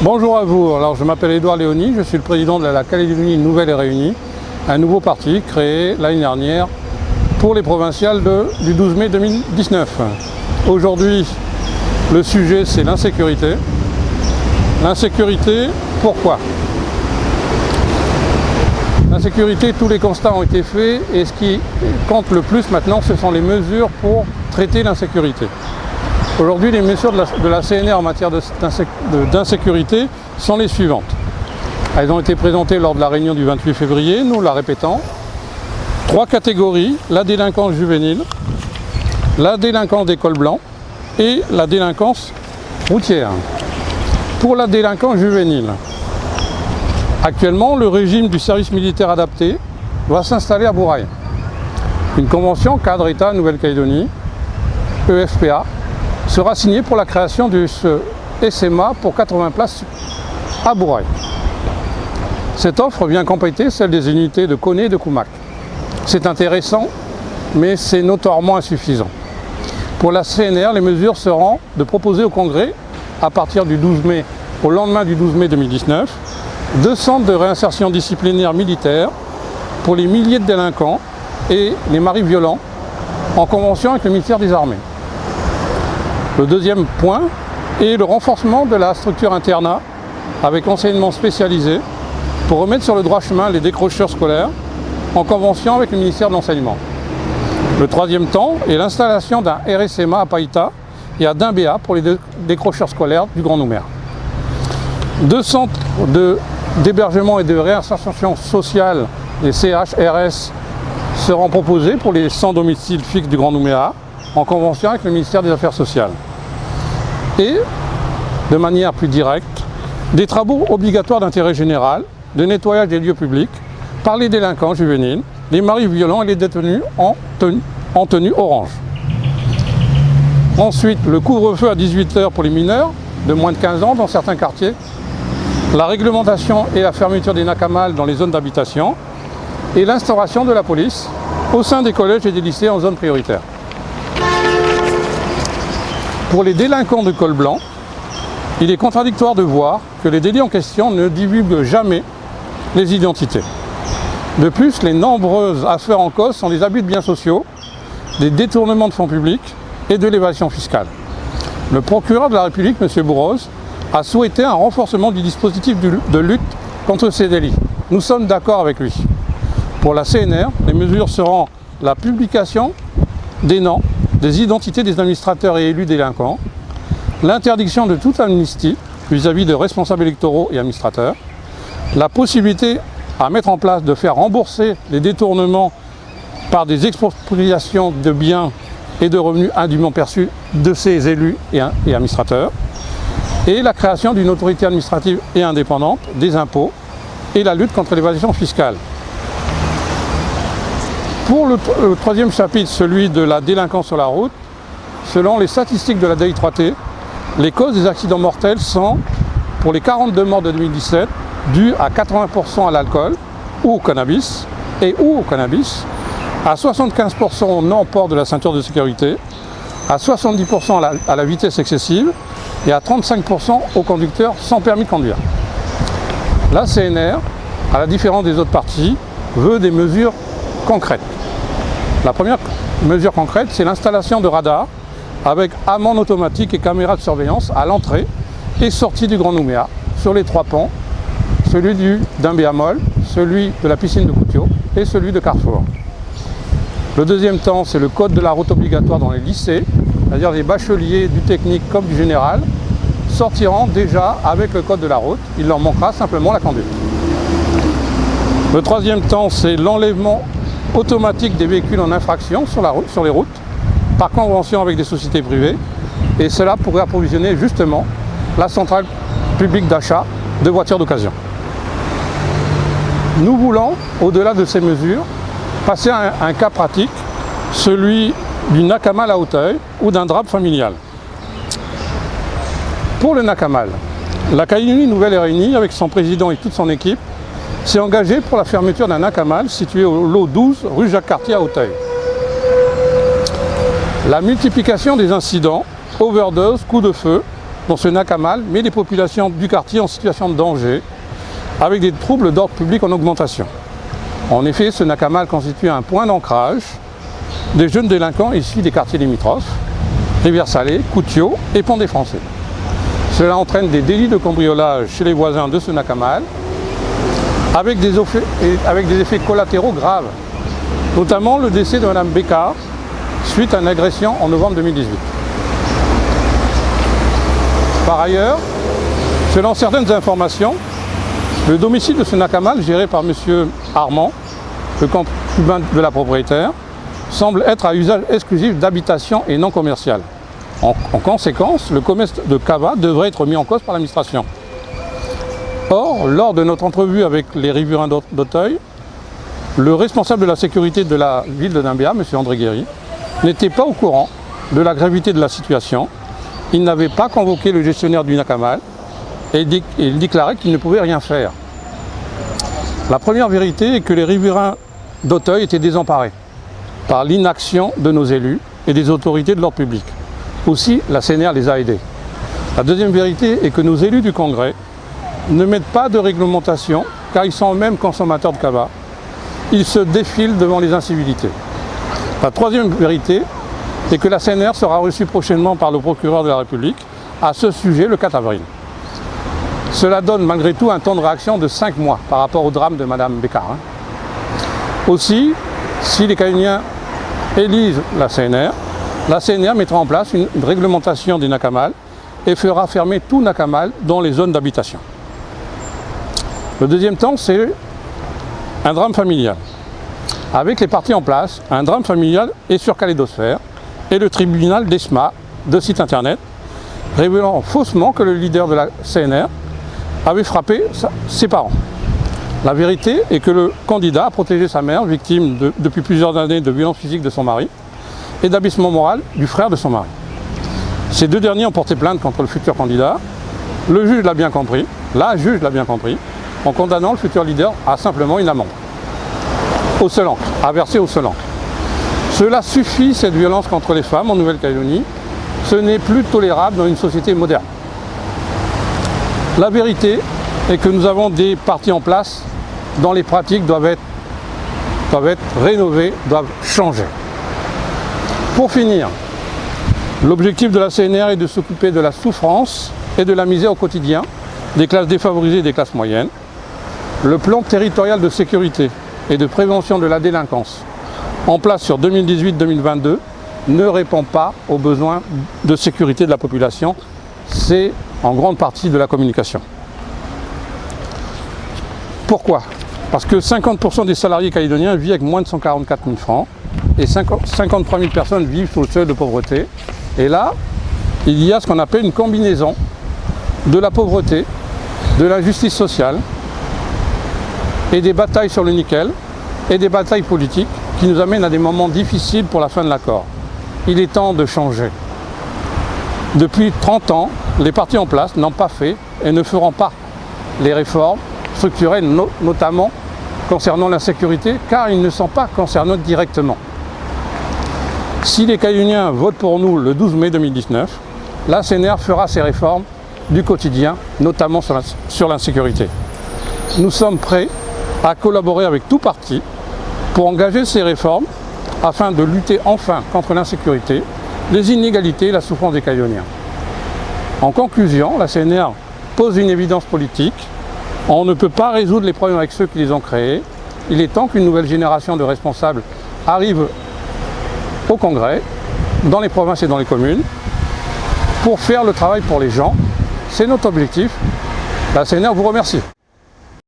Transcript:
Bonjour à vous, alors je m'appelle Édouard Léoni, je suis le président de la Calédonie Nouvelle et Réunie, un nouveau parti créé l'année dernière pour les provinciales du 12 mai 2019. Aujourd'hui, le sujet c'est l'insécurité. L'insécurité, pourquoi? L'insécurité, tous les constats ont été faits et ce qui compte le plus maintenant, ce sont les mesures pour traiter l'insécurité. Aujourd'hui, les mesures de la CNR en matière d'insécurité sont les suivantes. Elles ont été présentées lors de la réunion du 28 février, nous la répétons. 3 catégories, la délinquance juvénile, la délinquance des cols blancs et la délinquance routière. Pour la délinquance juvénile, actuellement, le régime du service militaire adapté doit s'installer à Bourail. Une convention cadre État Nouvelle-Calédonie, EFPA, sera signée pour la création de ce SMA pour 80 places à Bourail. Cette offre vient compléter celle des unités de Koné et de Koumak. C'est intéressant, mais c'est notoirement insuffisant. Pour la CNR, les mesures seront de proposer au Congrès, à partir du 12 mai, au lendemain du 12 mai 2019, 2 centres de réinsertion disciplinaire militaire pour les milliers de délinquants et les maris violents, en convention avec le ministère des Armées. Le deuxième point est le renforcement de la structure internat avec enseignement spécialisé pour remettre sur le droit chemin les décrocheurs scolaires en convention avec le ministère de l'Enseignement. Le troisième temps est l'installation d'un RSMA à Païta et à Dimbéa pour les décrocheurs scolaires du Grand Nouméa. 2 centres d'hébergement et de réinsertion sociale, les CHRS, seront proposés pour les sans domicile fixe du Grand Nouméa en convention avec le ministère des Affaires sociales. Et, de manière plus directe, des travaux obligatoires d'intérêt général, de nettoyage des lieux publics par les délinquants juvéniles, les maris violents et les détenus en tenue orange. Ensuite, le couvre-feu à 18 h pour les mineurs de moins de 15 ans dans certains quartiers, la réglementation et la fermeture des nakamal dans les zones d'habitation et l'instauration de la police au sein des collèges et des lycées en zone prioritaire. Pour les délinquants de col blanc, il est contradictoire de voir que les délits en question ne divulguent jamais les identités. De plus, les nombreuses affaires en cause sont des abus de biens sociaux, des détournements de fonds publics et de l'évasion fiscale. Le procureur de la République, M. Bourroz, a souhaité un renforcement du dispositif de lutte contre ces délits. Nous sommes d'accord avec lui. Pour la CNR, les mesures seront la publication des noms, des identités des administrateurs et élus délinquants, l'interdiction de toute amnistie vis-à-vis de responsables électoraux et administrateurs, la possibilité à mettre en place de faire rembourser les détournements par des expropriations de biens et de revenus indûment perçus de ces élus et administrateurs, et la création d'une autorité administrative et indépendante des impôts et la lutte contre l'évasion fiscale. Pour le troisième chapitre, celui de la délinquance sur la route, selon les statistiques de la DI3T, les causes des accidents mortels sont, pour les 42 morts de 2017, dues à 80% à l'alcool ou au cannabis, à 75% au non-port de la ceinture de sécurité, à 70% à la vitesse excessive et à 35% aux conducteurs sans permis de conduire. La CNR, à la différence des autres partis, veut des mesures concrètes. La première mesure concrète, c'est l'installation de radars avec amende automatique et caméras de surveillance à l'entrée et sortie du Grand Nouméa sur les 3 ponts, celui du Dimbéa-Molle, celui de la piscine de Koutio et celui de Carrefour. Le deuxième temps, c'est le code de la route obligatoire dans les lycées, c'est-à-dire les bacheliers du technique comme du général sortiront déjà avec le code de la route, il leur manquera simplement la conduite. Le troisième temps, c'est l'enlèvement automatique des véhicules en infraction sur les routes, par convention avec des sociétés privées, et cela pourrait approvisionner justement la centrale publique d'achat de voitures d'occasion. Nous voulons, au-delà de ces mesures, passer à un cas pratique, celui du nakamal à Auteuil ou d'un drap familial. Pour le nakamal, la Calédonie Nouvelle et Réunie, avec son président et toute son équipe, s'est engagée pour la fermeture d'un nakamal situé au lot 12, rue Jacques-Cartier à Auteuil. La multiplication des incidents, overdose, coups de feu, dont ce Nakamal met les populations du quartier en situation de danger, avec des troubles d'ordre public en augmentation. En effet, ce Nakamal constitue un point d'ancrage des jeunes délinquants issus des quartiers limitrophes, Rivière-Salée, Coutiot et Pont des Français. Cela entraîne des délits de cambriolage chez les voisins de ce Nakamal, avec des effets collatéraux graves, notamment le décès de Mme Bécard suite à une agression en novembre 2018. Par ailleurs, selon certaines informations, le domicile de ce Nakamal, géré par M. Armand, le concubin de la propriétaire, semble être à usage exclusif d'habitation et non commercial. En conséquence, le commerce de Cava devrait être mis en cause par l'administration. Or, lors de notre entrevue avec les riverains d'Auteuil, le responsable de la sécurité de la ville de Nambia, M. André Guéry, n'était pas au courant de la gravité de la situation. Il n'avait pas convoqué le gestionnaire du Nakamal et il déclarait qu'il ne pouvait rien faire. La première vérité est que les riverains d'Auteuil étaient désemparés par l'inaction de nos élus et des autorités de l'ordre public. Aussi, la CNR les a aidés. La deuxième vérité est que nos élus du Congrès ne mettent pas de réglementation car ils sont eux-mêmes consommateurs de Cava. Ils se défilent devant les incivilités. La troisième vérité est que la CNR sera reçue prochainement par le procureur de la République à ce sujet le 4 avril. Cela donne malgré tout un temps de réaction de 5 mois par rapport au drame de Mme Bécard. Aussi, si les Calédoniens élisent la CNR mettra en place une réglementation des Nakamal et fera fermer tout Nakamal dans les zones d'habitation. Le deuxième temps, c'est un drame familial. Avec les partis en place, un drame familial est sur Calédosphère et le tribunal d'ESMA de site internet révélant faussement que le leader de la CNR avait frappé ses parents. La vérité est que le candidat a protégé sa mère, victime depuis plusieurs années de violences physiques de son mari et d'abaissement moral du frère de son mari. Ces deux derniers ont porté plainte contre le futur candidat. Le juge l'a bien compris, en condamnant le futur leader à simplement une amende à verser au seul encre. Cela suffit, cette violence contre les femmes en Nouvelle-Calédonie. Ce n'est plus tolérable dans une société moderne. La vérité est que nous avons des partis en place dont les pratiques doivent être rénovées, doivent changer. Pour finir, l'objectif de la CNR est de s'occuper de la souffrance et de la misère au quotidien des classes défavorisées et des classes moyennes. Le plan territorial de sécurité et de prévention de la délinquance en place sur 2018-2022 ne répond pas aux besoins de sécurité de la population. C'est en grande partie de la communication. Pourquoi? Parce que 50% des salariés calédoniens vivent avec moins de 144 000 francs et 53 000 personnes vivent sous le seuil de pauvreté. Et là, il y a ce qu'on appelle une combinaison de la pauvreté, de l'injustice sociale et des batailles sur le nickel et des batailles politiques qui nous amènent à des moments difficiles pour la fin de l'accord. Il est temps de changer. Depuis 30 ans, les partis en place n'ont pas fait et ne feront pas les réformes structurelles, notamment concernant l'insécurité, car ils ne sont pas concernés directement. Si les Calédoniens votent pour nous le 12 mai 2019, la CNR fera ses réformes du quotidien, notamment sur l'insécurité. Nous sommes prêts à collaborer avec tout parti pour engager ces réformes afin de lutter enfin contre l'insécurité, les inégalités et la souffrance des Calédoniens. En conclusion, la CNR pose une évidence politique. On ne peut pas résoudre les problèmes avec ceux qui les ont créés. Il est temps qu'une nouvelle génération de responsables arrive au Congrès, dans les provinces et dans les communes, pour faire le travail pour les gens. C'est notre objectif. La CNR vous remercie.